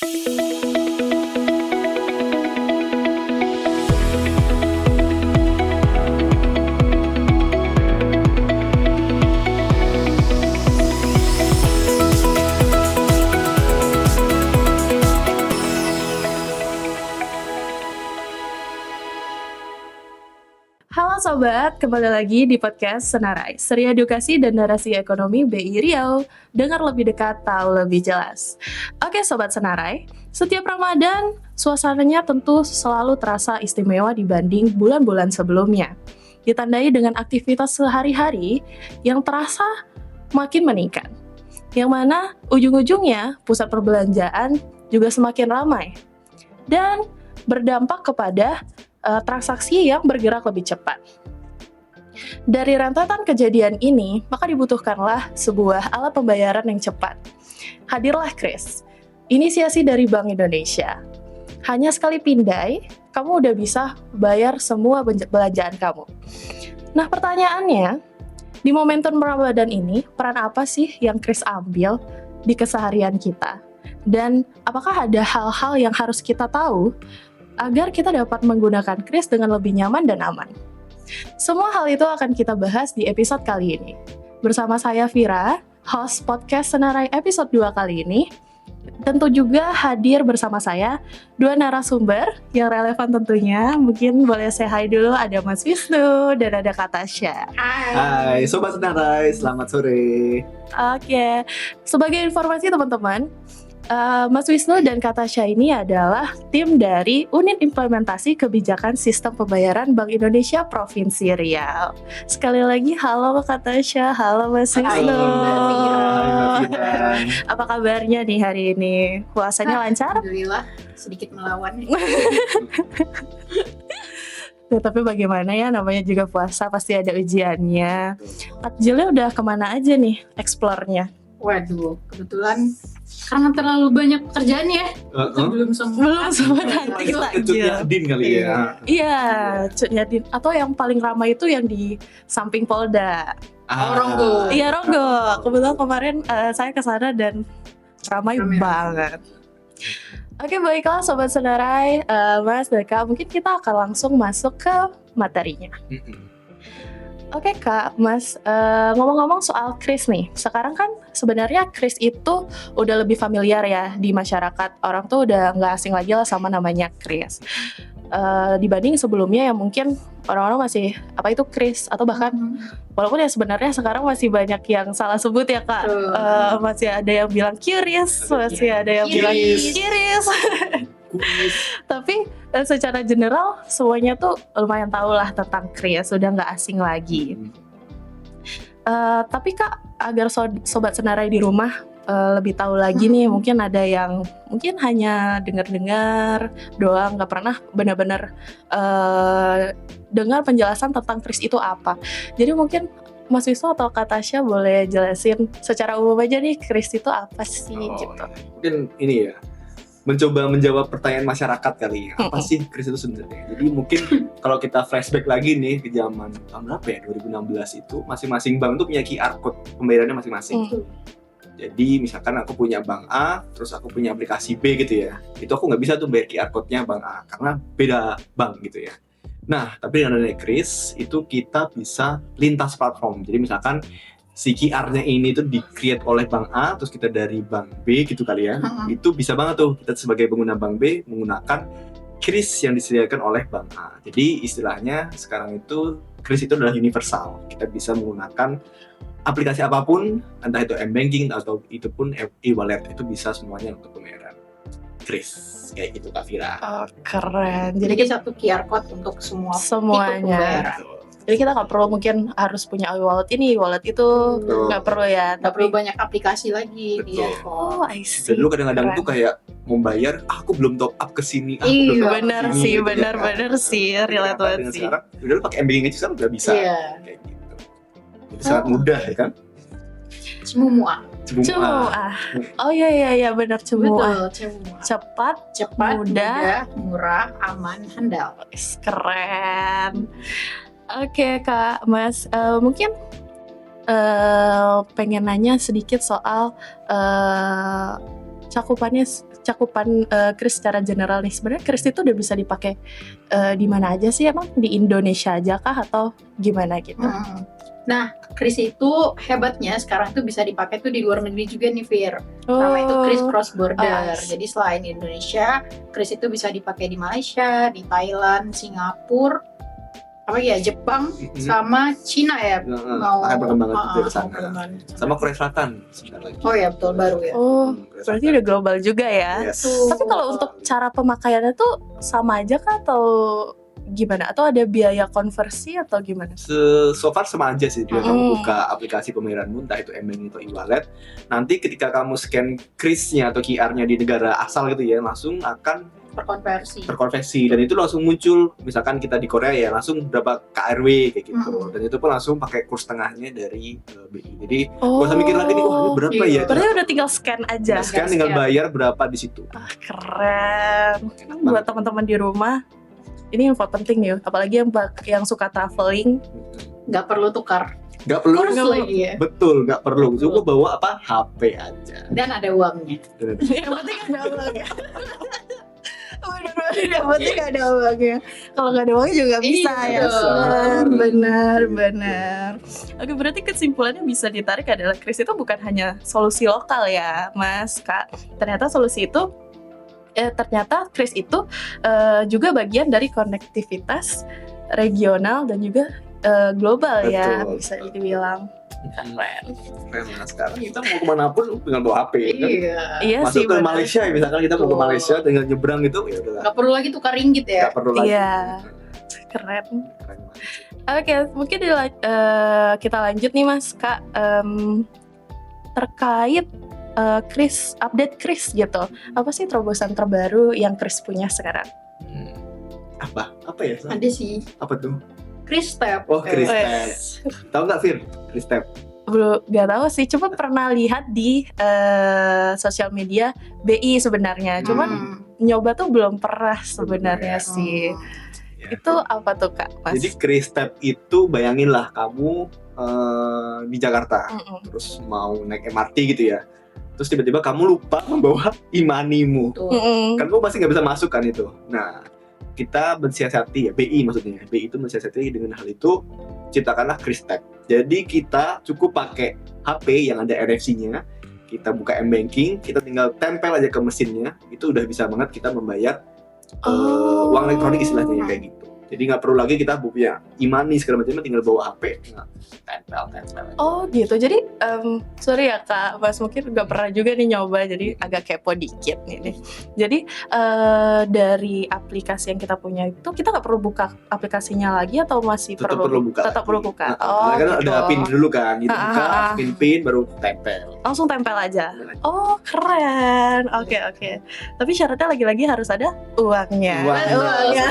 Halo Sobat, kembali lagi di podcast Senarai, Seri Edukasi dan Narasi Ekonomi BI Riau. Dengar lebih dekat, tahu lebih jelas. Oke Sobat Senarai, setiap Ramadan, suasananya tentu selalu terasa istimewa dibanding bulan-bulan sebelumnya. Ditandai dengan aktivitas sehari-hari yang terasa makin meningkat. Yang mana ujung-ujungnya pusat perbelanjaan juga semakin ramai. Dan berdampak kepada transaksi yang bergerak lebih cepat. Dari rentetan kejadian ini, maka dibutuhkanlah sebuah alat pembayaran yang cepat. Hadirlah Kris, inisiasi dari Bank Indonesia. Hanya sekali pindai, kamu udah bisa bayar semua belanjaan kamu. Nah pertanyaannya, di momentum Ramadan ini, peran apa sih yang Kris ambil di keseharian kita? Dan apakah ada hal-hal yang harus kita tahu agar kita dapat menggunakan Kris dengan lebih nyaman dan aman? Semua hal itu akan kita bahas di episode kali ini. Bersama saya Vira, host podcast Senarai episode 2 kali ini. Tentu juga hadir bersama saya dua narasumber yang relevan tentunya. Mungkin boleh say hi dulu, ada Mas Wisnu dan ada Kak Tasya. Hai Sobat Senarai, selamat sore. Oke, sebagai informasi teman-teman, Mas Wisnu dan Kak Tasya ini adalah tim dari Unit Implementasi Kebijakan Sistem Pembayaran Bank Indonesia Provinsi Riau. Sekali lagi, halo Kak Tasya, halo Mas Wisnu. Hai, Mbak Vira. Apa kabarnya nih hari ini? Puasanya lancar? Alhamdulillah, sedikit melawan. Ya, tapi bagaimana ya, namanya juga puasa pasti ada ujiannya. Takjilnya udah kemana aja nih explore-nya? Waduh, kebetulan karena terlalu banyak pekerjaan ya, belum sempat nanti Cut takjil. Yadin kali ya. Iya, Cut Yadin. Atau yang paling ramai itu yang di samping Polda. Ronggo. Iya, Ronggo. Kebetulan kemarin saya ke sana dan ramai Ramai. banget. Oke, baiklah Sobat Senarai, Mas dan Kak, mungkin kita akan langsung masuk ke materinya. Oke Kak, Mas, ngomong-ngomong soal Kris nih, sekarang kan sebenarnya Kris itu udah lebih familiar ya di masyarakat. Orang tuh udah nggak asing lagi lah sama namanya Kris. Dibanding sebelumnya yang mungkin orang-orang masih, apa itu Kris, atau bahkan walaupun ya sebenarnya sekarang masih banyak yang salah sebut ya Kak. Masih ada yang bilang Kiris, masih ada yang bilang Kiris. Tapi secara general semuanya tuh lumayan tahu lah tentang Kris, sudah nggak asing lagi. Tapi Kak, agar Sobat Senarai di rumah lebih tahu lagi nih, mungkin ada yang mungkin hanya dengar-dengar doang, nggak pernah benar-benar dengar penjelasan tentang Kris itu apa. Jadi mungkin Mas Wisnu atau Kak Tasya boleh jelasin secara umum aja nih, Kris itu apa sih gitu. Mungkin ini ya, mencoba menjawab pertanyaan masyarakat kali ya. Apa sih Kris itu sebenarnya? Jadi mungkin kalau kita flashback lagi nih ke zaman tahun berapa ya, 2016 itu masing-masing bank tuh punya QR code pembayarannya masing-masing. Jadi misalkan aku punya bank A, terus aku punya aplikasi B gitu ya. Itu aku nggak bisa tuh bayar QR code-nya bank A karena beda bank gitu ya. Nah, tapi dengan adanya Kris itu kita bisa lintas platform. Jadi misalkan si QR-nya ini tuh di-create oleh bank A, terus kita dari bank B gitu kali ya. Itu bisa banget tuh kita sebagai pengguna bank B menggunakan Kris yang disediakan oleh bank A. Jadi istilahnya sekarang itu Kris itu adalah universal. Kita bisa menggunakan aplikasi apapun, entah itu m-banking atau itu pun e-wallet, itu bisa semuanya untuk pembayaran Kris. Kayak gitu Kak Vira. Oh, keren. Jadi satu QR code untuk semua tipe semuanya. pembayaran. Jadi kita nggak perlu mungkin harus punya e-wallet ini, e-wallet itu, nggak perlu ya. Nggak perlu banyak aplikasi lagi di Betul. handphone. Oh, I see. Dan dulu kadang-kadang Keren. tuh kayak mau bayar, aku belum top up ke sini, aku Iya, belum top up Bener ke sini, sih, gitu ya, bener-bener kan. sih, Tapi relate ternyata banget dengan sih. Sekarang udah lu pakai m-banking aja sekarang udah bisa. Iya. Kayak gitu. Jadi sangat mudah ya kan? Semua. Cemua. Oh iya benar, Cemua. Betul, semua. Cepat, Cepat, mudah. mudah, murah, aman, handal. keren. Oke Kak, Mas, mungkin pengen nanya sedikit soal cakupan kris secara general nih. Sebenarnya kris itu udah bisa dipakai di mana aja sih, emang di Indonesia aja kah atau gimana gitu? Nah, kris itu hebatnya sekarang tuh bisa dipakai tuh di luar negeri juga nih, Fir. Nama itu kris cross border. Jadi selain di Indonesia, kris itu bisa dipakai di Malaysia, di Thailand, Singapura, Jepang, sama Cina ya. Akan perkembangan dari sana. perkembangan. Sama Korea Selatan sebentar lagi. Oh ya, betul, baru ya. Oh, Korea berarti Selatan. udah global juga ya. Yes. Tapi kalau untuk cara pemakaiannya tuh sama aja kah atau gimana? Atau ada biaya konversi atau gimana? So far sama aja sih. Bila kamu buka aplikasi pembayaranmu, entah itu M-Bank atau e-wallet, nanti ketika kamu scan kris-nya atau QR-nya di negara asal gitu ya, langsung akan terkonversi, dan itu langsung muncul. Misalkan kita di Korea ya, langsung berapa KRW kayak gitu, dan itu pun langsung pakai kurs tengahnya dari BI. Jadi gak usah mikir lagi nih, ini berapa ya? Berarti udah tinggal scan aja. Tinggal bayar berapa di situ. Keren. Buat teman-teman di rumah, ini info penting nih, apalagi yang suka traveling. Nggak perlu tukar. Nggak perlu. Kurs lagi ya. Betul, nggak perlu. Cuma bawa apa? HP aja. Dan ada uangnya. Yang penting ada uangnya. Bener-bener yang penting ada uangnya. Kalau nggak ada uangnya juga nggak bisa ya. Benar. Oke, berarti kesimpulannya bisa ditarik adalah kris itu bukan hanya solusi lokal ya, Mas, Kak. Ternyata kris itu juga bagian dari konektivitas regional dan juga global. Betul, ya, bisa dibilang. Keren. Sekarang kita mau kemana pun tinggal bawa HP. Iya. Masuk ke Malaysia ya, misalkan kita mau ke Malaysia tinggal nyebrang gitu, ya udah. Nggak perlu lagi tukar ringgit ya. Nggak perlu lagi. Iya. Keren. Oke, mungkin kita lanjut nih, Mas, Kak, terkait update kris gitu. Apa sih terobosan terbaru yang kris punya sekarang? Apa ya? Ada sih. Apa tuh? Kristep. Oh, Kristep. Tahu nggak, Fir? Kristep? Belum, nggak tahu sih. Cuma pernah lihat di sosial media BI sebenarnya. Cuman nyoba tuh belum pernah sebenarnya sih. Ya, itu apa tuh, Kak, Mas? Jadi Kristep itu, bayanginlah kamu di Jakarta, terus mau naik MRT gitu ya. Terus tiba-tiba kamu lupa membawa e-money-mu. Kan kamu pasti nggak bisa masuk kan itu. Nah, kita mensiasati ya, BI maksudnya. BI itu mensiasati dengan hal itu, ciptakanlah Kristep. Jadi kita cukup pakai HP yang ada NFC-nya, kita buka M-Banking, kita tinggal tempel aja ke mesinnya, itu udah bisa banget kita membayar uang elektronik istilahnya kayak gitu. Jadi nggak perlu lagi kita punya e-money segala macam, tinggal bawa HP, tempel. Oh gitu. Jadi sorry ya, Kak, Mas, mungkin nggak pernah juga nih nyoba, jadi agak kepo dikit nih. Jadi dari aplikasi yang kita punya itu, kita nggak perlu buka aplikasinya lagi atau masih tetap perlu buka? Tetap perlu buka. Kan gitu. ada PIN dulu kan, gitu buka, pin baru tempel. Langsung tempel aja. Oh, keren. Oke. Tapi syaratnya lagi-lagi harus ada uangnya. Uangnya.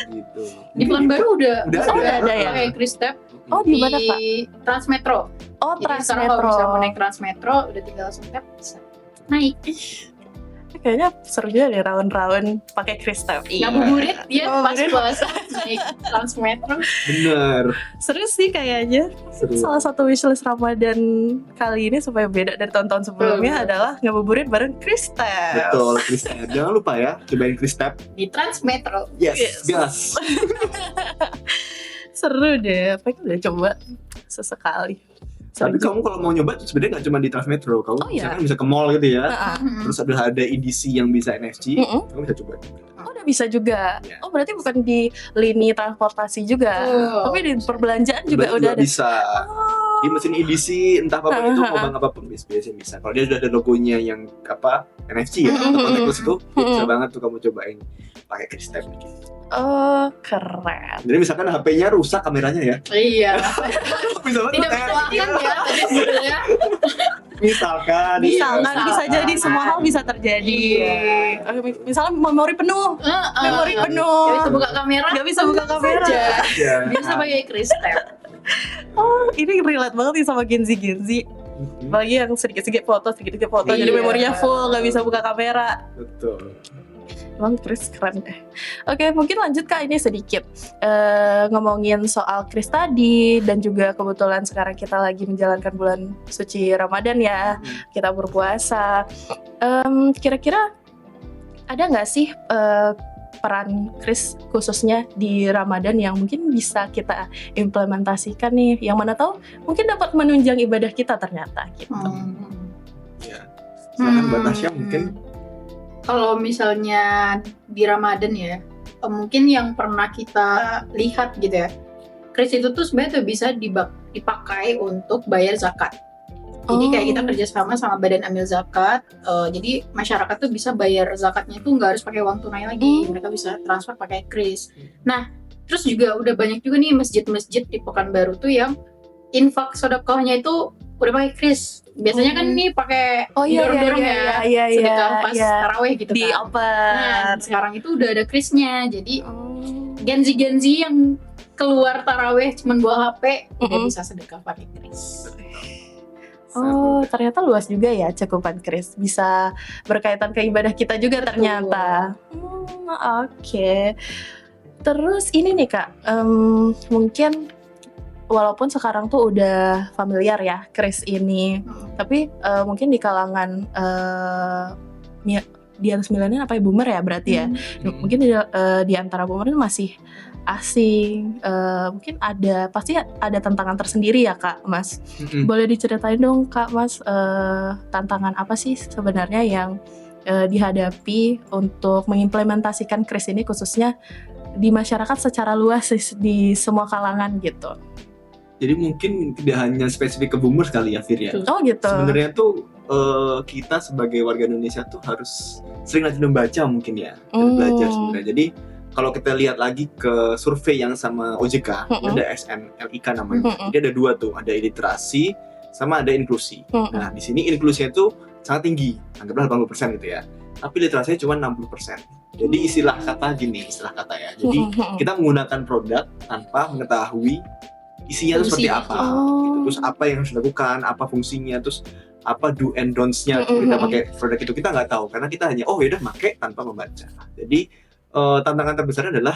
Gitu. Di Pelan Baru udah ada ya. Kayak Kristep. Oh, di mana, Pak? Transmetro. Oh, Jadi sekarang kalau bisa naik Transmetro, udah tinggal langsung tap, bisa naik. Kayaknya seru juga deh round-round pakai Kristep. Ngabuburit ya pas puasa naik Transmetro. Bener. Seru sih kayaknya. Salah satu wishlist Ramadan kali ini supaya beda dari tahun-tahun sebelumnya adalah ngabuburit bareng Kristep. Betul, Kristep. Jangan lupa ya, cobain Kristep Di Transmetro. Yes. Seru deh, pengen udah coba sesekali. Tapi kamu kalau mau nyoba sebenarnya nggak cuma di Transmetro, kamu misalkan bisa ke mall gitu ya. Terus ada EDC yang bisa NFC, kamu bisa coba. Oh, udah bisa juga. Yeah. Oh, berarti bukan di lini transportasi juga, tapi di perbelanjaan juga udah ada. Bisa. Di mesin EDC entah apa itu, bank apapun biasanya bisa. Kalau dia sudah ada logonya yang NFC ya, atau contactless itu, bisa banget tuh kamu cobain pakai Kristep gitu. Oh, keren. Jadi misalkan HP-nya rusak kameranya ya. Iya. Bisa banget. Tidak doakan ya tadi sebenarnya. Misalkan bisa jadi, semua hal bisa terjadi. Misalnya memori penuh. Gak bisa buka kamera. Bisa pakai Kristep. Oh, ini relate banget nih sama Gen Z. Apalagi yang sedikit-sedikit foto, jadi memorinya full, gak bisa buka kamera. Betul. Emang Kris keren deh. Oke, mungkin lanjut Kak, ini sedikit ngomongin soal Kris tadi, dan juga kebetulan sekarang kita lagi menjalankan bulan suci Ramadan ya, kita berpuasa. Kira-kira ada nggak sih peran Kris khususnya di Ramadan yang mungkin bisa kita implementasikan nih, yang mana tahu mungkin dapat menunjang ibadah kita ternyata gitu. Ya, silakan Mbak Tasya mungkin. Kalau misalnya di Ramadan ya, mungkin yang pernah kita lihat gitu ya, kris itu tuh sebenarnya tuh bisa dipakai untuk bayar zakat. Jadi kayak kita kerjasama sama Badan Amil Zakat, jadi masyarakat tuh bisa bayar zakatnya tuh nggak harus pakai uang tunai lagi, mereka bisa transfer pakai kris. Nah, terus juga udah banyak juga nih masjid-masjid di Pekanbaru tuh yang infak sedekahnya itu udah pakai kris. Biasanya kan nih pakai dorong-dorong sedekah pas taraweh gitu di kan. open. Nah, sekarang itu udah ada krisnya. Jadi Gen-Z yang keluar taraweh cuman bawa HP udah bisa sedekah pakai kris. Oh, ternyata luas juga ya cakupan kris. Bisa berkaitan ke ibadah kita juga. Betul. Ternyata. Oke. Terus ini nih Kak, mungkin walaupun sekarang tuh udah familiar ya kris ini, tapi mungkin di kalangan di atas milenial apa ya, boomer ya berarti ya, mungkin di antara boomer ini masih asing, mungkin pasti ada tantangan tersendiri ya Kak Mas. Boleh diceritain dong Kak Mas, tantangan apa sih sebenarnya yang dihadapi untuk mengimplementasikan kris ini khususnya di masyarakat secara luas di semua kalangan gitu. Jadi mungkin tidak hanya spesifik ke boomer kali ya Fir ya. Oh gitu. Sebenarnya tuh kita sebagai warga Indonesia tuh harus sering rajin membaca mungkin ya, belajar sebenarnya. Jadi kalau kita lihat lagi ke survei yang sama OJK, ada SNLIK namanya. Jadi ada dua tuh, ada literasi sama ada inklusi. Nah di sini inklusinya tuh sangat tinggi, anggaplah 80% gitu ya. Tapi literasinya cuma 60%. Jadi istilah kata ya. Jadi kita menggunakan produk tanpa mengetahui isinya itu seperti apa, gitu. Terus apa yang harus dilakukan, apa fungsinya, terus apa do and don'ts-nya kita pakai produk itu, kita nggak tahu karena kita hanya yaudah pakai tanpa membaca. Jadi tantangan terbesar adalah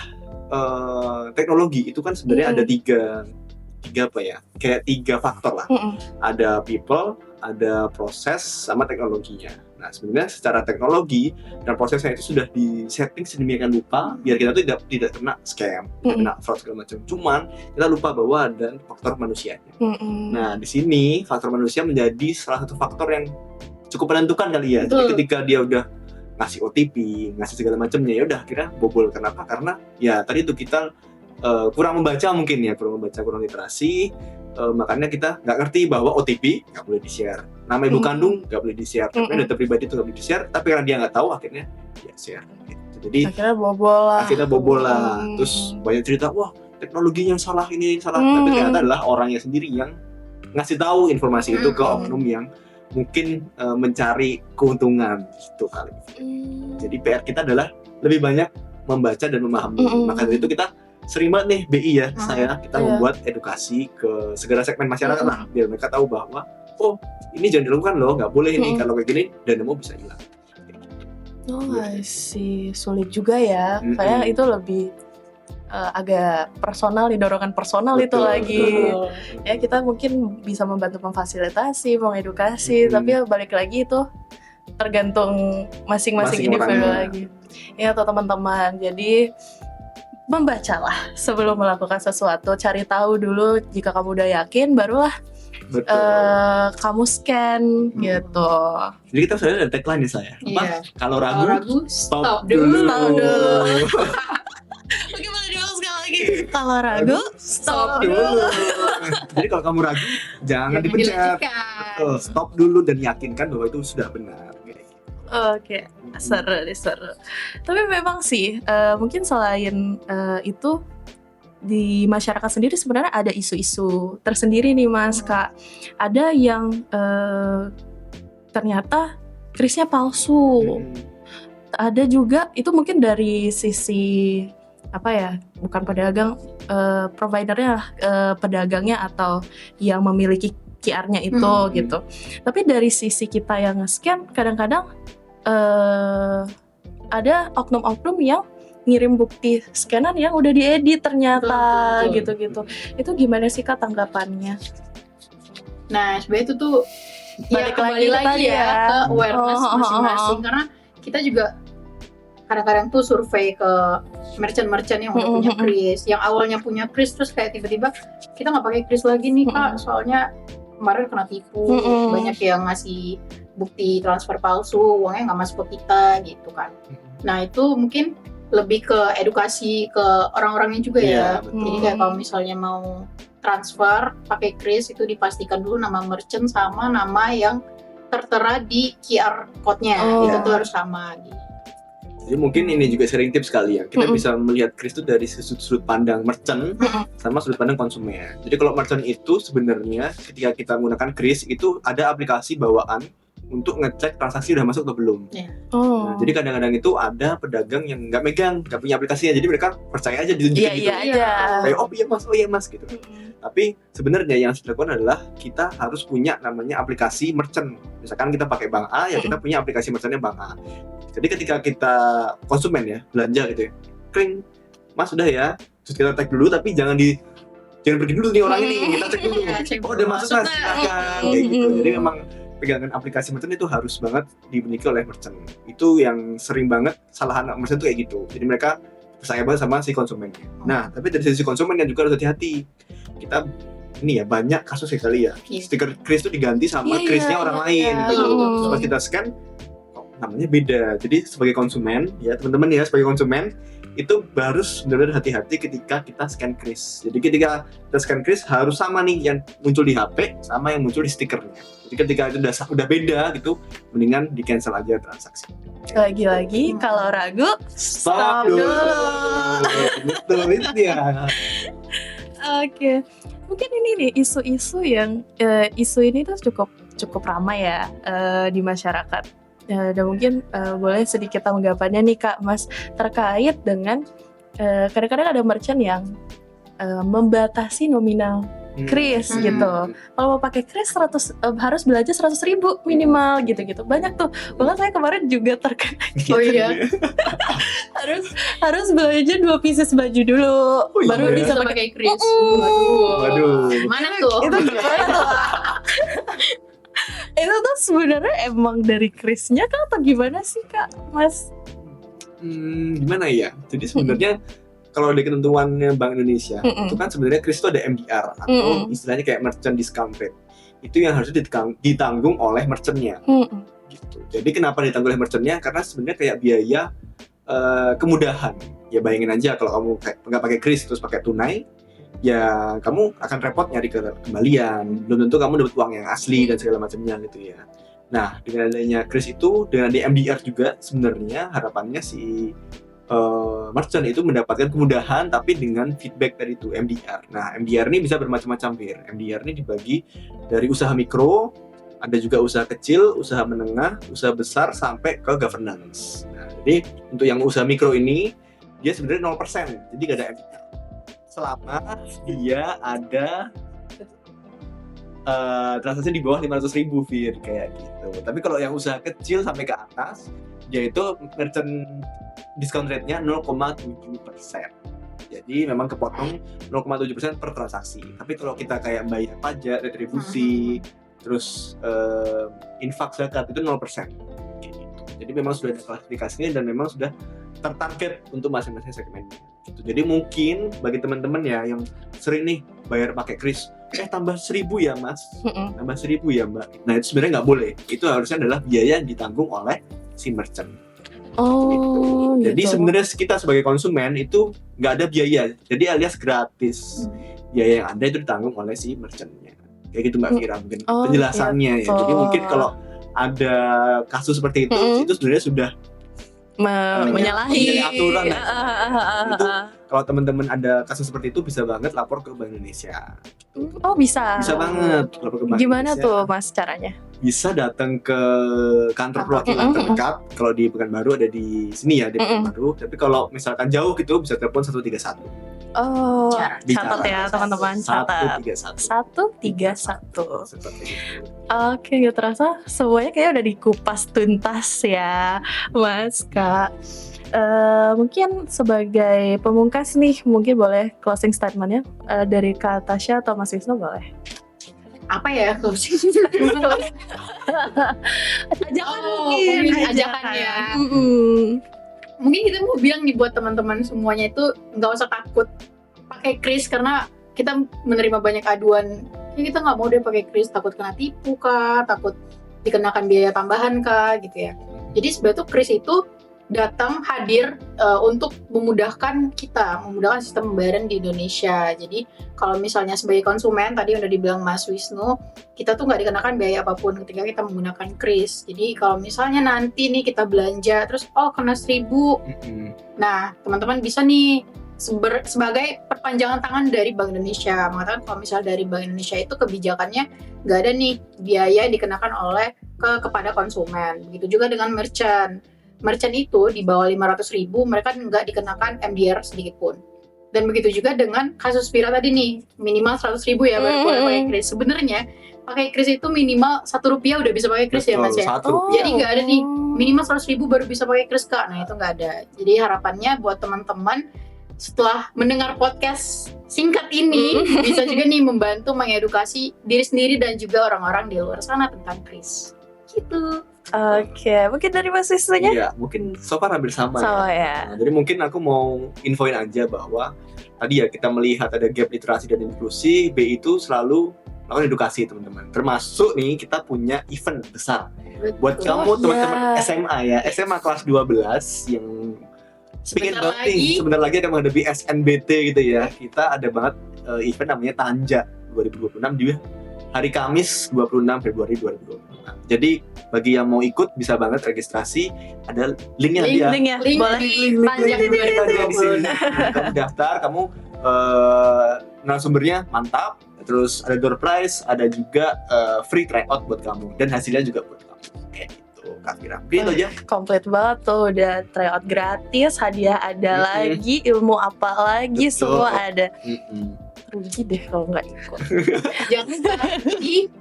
teknologi itu kan sebenarnya ada tiga apa ya, kayak tiga faktor lah. Ada people, ada proses, sama teknologinya. Nah sebenarnya secara teknologi dan prosesnya itu sudah disetting sedemikian rupa biar kita tuh tidak kena scam, tidak kena fraud segala macam. Cuman kita lupa bahwa ada faktor manusianya. Nah di sini faktor manusia menjadi salah satu faktor yang cukup menentukan kali ya. Jadi ketika dia udah ngasih OTP, ngasih segala macamnya, ya udah akhirnya bobol. Kenapa? Karena ya tadi tuh kita kurang membaca mungkin ya, kurang literasi. Makanya kita nggak ngerti bahwa OTP nggak boleh di-share, nama ibu kandung nggak boleh di-share, tapi data pribadi itu nggak boleh di-share. Tapi karena dia nggak tahu akhirnya dia share gitu. Jadi akhirnya bobol lah. Terus banyak cerita, wah teknologinya salah, ini salah. Tapi ternyata adalah orangnya sendiri yang ngasih tahu informasi itu ke oknum yang mungkin mencari keuntungan gitu kali. Jadi PR kita adalah lebih banyak membaca dan memahami. Maka dari itu kita sering banget nih BI ya, kita membuat edukasi ke segala segmen masyarakat lah, biar mereka tahu bahwa ini jangan dilakukan loh, nggak boleh nih, kalau kayak gini danamu bisa hilang. I see. Sulit juga ya, kayak itu lebih agak personal, dorongan personal. Betul, itu lagi. Ya kita mungkin bisa membantu memfasilitasi, mengedukasi, tapi balik lagi itu tergantung masing-masing individu lagi. Ya atau teman-teman. Jadi membacalah sebelum melakukan sesuatu, cari tahu dulu. Jika kamu udah yakin, barulah kamu scan gitu. Jadi kita sudah ada tagline nih saya. Kalau ragu, stop dulu. Oke, boleh diulang sekali lagi. Kalau ragu, stop dulu. Jadi kalau kamu ragu, jangan dipencet. Stop dulu dan yakinkan bahwa itu sudah benar. Oke, seru. Tapi memang sih, mungkin selain itu di masyarakat sendiri sebenarnya ada isu-isu tersendiri nih Mas Kak. Ada yang ternyata krisnya palsu. Ada juga itu mungkin dari sisi apa ya, bukan pedagang, providernya lah, pedagangnya atau yang memiliki QR-nya itu gitu. Tapi dari sisi kita yang nge-scan kadang-kadang ada oknum-oknum yang ngirim bukti scanan yang udah diedit ternyata Betul. gitu-gitu. Itu gimana sih Kak tanggapannya? Nah, sebenarnya itu tuh Balik kembali lagi ke lagi tadi ya ya. ke awareness Oh. masing-masing, karena kita juga kadang-kadang tuh survei ke merchant-merchant yang udah punya kris, yang awalnya punya kris terus kayak tiba-tiba kita nggak pakai kris lagi nih Kak, soalnya kemarin kena tipu, banyak yang ngasih bukti transfer palsu, uangnya nggak masuk ke kita gitu kan. Nah itu mungkin lebih ke edukasi ke orang-orangnya juga Iya, ya. betul. Jadi kayak kalau misalnya mau transfer pakai kris itu dipastikan dulu nama merchant sama nama yang tertera di QR code-nya, itu tuh harus sama gitu. Jadi mungkin ini juga sharing tips kali ya. Kita Mm-mm. bisa melihat kris itu dari sudut pandang merchant sama sudut pandang konsumen. Jadi kalau merchant itu sebenarnya ketika kita menggunakan kris itu ada aplikasi bawaan untuk ngecek transaksi udah masuk atau belum. Oh. Nah, jadi kadang-kadang itu ada pedagang yang nggak megang, nggak punya aplikasinya. Jadi mereka percaya aja ditunjukin gitu. Iya aja. Kayak oh iya mas gitu. Tapi sebenarnya yang harus dilakukan adalah kita harus punya namanya aplikasi merchant. Misalkan kita pakai bank A, ya kita punya aplikasi merchantnya bank A. Jadi ketika kita konsumen ya belanja gitu ya, kring, mas sudah ya, terus kita tag dulu, tapi jangan pergi dulu nih orang ini, kita cek dulu. Oh udah masuk mas, silakan kayak gitu. Jadi memang pegangan aplikasi merchant itu harus banget dimiliki oleh merchant. Itu yang sering banget salahan merchant itu kayak gitu. Jadi mereka percaya banget sama si konsumennya. Nah, tapi dari sisi konsumennya juga harus hati-hati. Kita ini ya banyak kasus ya kali ya. Stiker kris itu diganti sama krisnya orang lain gitu. Terus pas kita scan kok namanya beda. Jadi sebagai konsumen ya teman-teman ya, sebagai konsumen itu harus benar-benar hati-hati ketika kita scan kris. Jadi ketika kita scan kris harus sama nih yang muncul di HP sama yang muncul di stikernya. Jadi ketika itu udah beda gitu, mendingan di cancel aja transaksi. Lagi-lagi kalau ragu stop dulu. Betul itu dia. Oke, mungkin ini nih isu-isu yang isu ini tuh cukup ramai ya di masyarakat. Dan mungkin boleh sedikit tanggapannya nih Kak Mas terkait dengan kadang-kadang ada merchant yang membatasi nominal kris gitu. Kalau mau pakai kris harus belanja 100.000 minimal gitu-gitu. Banyak tuh. Bahkan saya kemarin juga terkena gitu. Oh iya. harus belanja 2 pieces baju dulu baru iya. bisa Bisa pakai pakai kris. Waduh. Mana tuh? itu gimana tuh? Itu tuh sebenarnya emang dari krisnya kah atau gimana sih Kak Mas? Gimana ya? Jadi sebenarnya kalau di ketentuannya Bank Indonesia itu kan sebenarnya kris itu ada MDR atau istilahnya kayak merchant discount rate. Itu yang harusnya ditanggung oleh merchantnya. Gitu. Jadi kenapa ditanggung oleh merchantnya? Karena sebenarnya kayak biaya kemudahan. Ya bayangin aja kalau kamu kayak nggak pakai kris terus pakai tunai, ya kamu akan repot nyari kembalian. Belum tentu kamu dapat uang yang asli dan segala macamnya gitu ya. Nah dengan adanya kris itu dengan di MDR juga sebenarnya harapannya si merchant itu mendapatkan kemudahan tapi dengan feedback dari itu MDR. Nah MDR ini bisa bermacam-macam Fir. MDR ini dibagi dari usaha mikro, ada juga usaha kecil, usaha menengah, usaha besar sampai ke governance. Nah jadi untuk yang usaha mikro ini dia sebenarnya 0%, jadi gak ada MDR. Selama dia ada transaksi di bawah 500.000 Fir kayak gitu. Tapi kalau yang usaha kecil sampai ke atas, yaitu merchant discount rate-nya 0,7%. Jadi memang kepotong 0,7% per transaksi. Tapi kalau kita kayak bayar pajak, retribusi, terus infak zakat itu 0%. Kayak gitu. Jadi memang sudah ada klasifikasinya dan memang sudah tertarget untuk masing-masing segmennya. Gitu. Jadi mungkin bagi teman-teman ya yang sering nih bayar pakai kris, tambah 1.000 ya mas, tambah 1.000 ya mbak. Nah itu sebenarnya nggak boleh. Itu harusnya adalah biaya yang ditanggung oleh si merchant. Oh, gitu. Jadi gitu. sebenarnya kita sebagai konsumen itu nggak ada biaya, jadi alias gratis. Biaya yang ada itu ditanggung oleh si merchantnya. Kayak gitu Mbak Fira mungkin penjelasannya ya. Jadi mungkin kalau ada kasus seperti itu, itu sebenarnya sudah menyalahi aturan. Itu kalau teman-teman ada kasus seperti itu bisa banget lapor ke Bank Indonesia. Oh bisa. Bisa banget lapor ke Bank Gimana Indonesia. tuh Mas caranya? Bisa datang ke kantor perwakilan terdekat. Kalau di Pekanbaru ada di sini ya, di Pekanbaru. Tapi kalau misalkan jauh gitu bisa telepon 131. Oh, Bicara. catat ya teman-teman, catat. 131. Seperti itu. Oke, gak terasa semuanya kayak udah dikupas tuntas ya, Mas Kak. Mungkin sebagai pemungkas nih, mungkin boleh closing statementnya dari Kak Tasya atau Mas Wisnu boleh. Apa ya closing? Ajakan mungkin ajakannya. Mungkin kita mau bilang nih buat teman-teman semuanya itu nggak usah takut pakai kris, karena kita menerima banyak aduan. Ya kita nggak mau deh pakai kris, takut kena tipu kah, takut dikenakan biaya tambahan kah, gitu ya. Jadi sebenarnya tuh kris itu datang hadir untuk memudahkan kita, memudahkan sistem pembayaran di Indonesia. Jadi kalau misalnya sebagai konsumen, tadi udah dibilang Mas Wisnu, kita tuh nggak dikenakan biaya apapun ketika kita menggunakan kris. Jadi kalau misalnya nanti nih kita belanja, terus kena 1.000, nah teman-teman bisa nih sebagai perpanjangan tangan dari Bank Indonesia mengatakan kalau misalnya dari Bank Indonesia itu kebijakannya nggak ada nih biaya dikenakan oleh kepada konsumen. Begitu juga dengan merchant itu di bawah 500.000 mereka nggak dikenakan MDR sedikit pun. Dan begitu juga dengan kasus Vira tadi nih, minimal 100.000 ya baru boleh pakai kris. Sebenarnya pakai kris itu minimal Rp1 udah bisa pakai kris ya Mas ya. Jadi nggak ada nih minimal 100.000 baru bisa pakai kris Kak. Nah itu nggak ada. Jadi harapannya buat teman-teman setelah mendengar podcast singkat ini bisa juga nih membantu mengedukasi diri sendiri dan juga orang-orang di luar sana tentang kris. Gitu. Oke, mungkin dari Mas Wisnunya? Iya, mungkin so far hampir sama ya. Nah, jadi mungkin aku mau infoin aja bahwa tadi ya kita melihat ada gap literasi dan inklusi, BI itu selalu melakukan edukasi teman-teman. Termasuk nih kita punya event besar buat kamu teman-teman SMA ya, SMA kelas 12 yang pengen banget nih sebentar lagi akan menghadapi SNBT gitu ya. Kita ada banget event namanya Tanja 2026 di hari Kamis 26 Februari 2026. Jadi bagi yang mau ikut bisa banget registrasi, ada linknya dia. Link Tanja 2020. Kamu daftar, kamu narasumbernya mantap, terus ada door prize, ada juga free tryout buat kamu dan hasilnya juga buat kamu. Kayak gitu, Kak Fira. Itu aja. Komplit banget tuh, udah tryout gratis, hadiah ada lagi, ilmu apa lagi, semua ada. Rugi deh kalau nggak ikut. Jangan di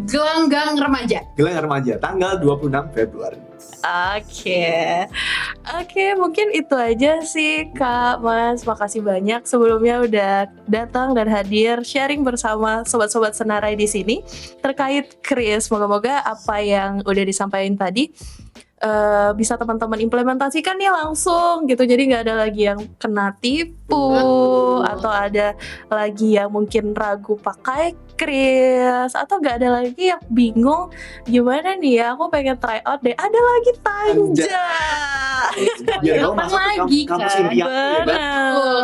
Gelanggang Remaja tanggal 26 Februari. Oke, mungkin itu aja sih Kak Mas. Makasih banyak sebelumnya udah datang dan hadir sharing bersama sobat-sobat Senarai di sini terkait kris. Moga-moga apa yang udah disampaikan tadi bisa teman-teman implementasikan nih langsung gitu, jadi nggak ada lagi yang kena tipu atau ada lagi yang mungkin ragu pakai kris atau nggak ada lagi yang bingung gimana nih ya aku pengen try out deh, ada lagi Tanja. Biar kamu masuk lagi ke kampus impian ya,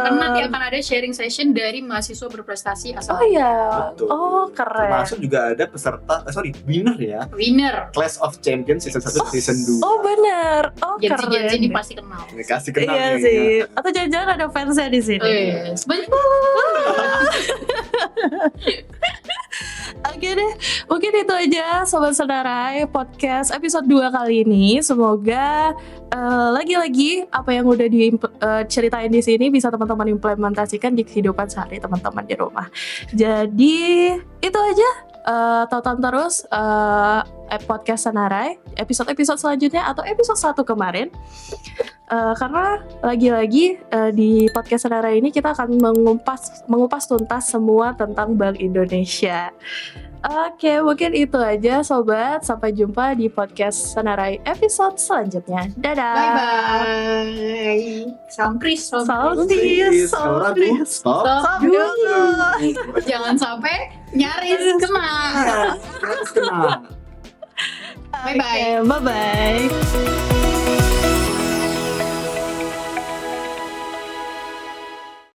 karena nanti akan ada sharing session dari mahasiswa berprestasi asal. Oh iya, betul. Keren. Termasuk juga ada peserta, winner ya. Winner. Class of Champions season 1 season 2. Oh benar, keren. Gen-Z ini pasti kenal. Kasih kenal. Iya sih. Atau jangan-jangan ada fansnya di sini. Banyak. Oke deh, mungkin itu aja Sobat Senarai podcast episode 2 kali ini. Semoga lagi-lagi apa yang udah diceritain di sini bisa teman-teman implementasikan di kehidupan sehari teman-teman di rumah. Jadi itu aja. Tonton terus podcast Senarai episode-episode selanjutnya atau episode 1 kemarin. Karena lagi-lagi di podcast Senarai ini kita akan mengupas tuntas semua tentang Bank Indonesia. Oke, mungkin itu aja Sobat. Sampai jumpa di podcast Senarai episode selanjutnya. Dadah. Bye-bye. Salam Kris. Salam Kris. Stop. Jangan sampai nyaris kena. Kena. Bye-bye. Bye-bye.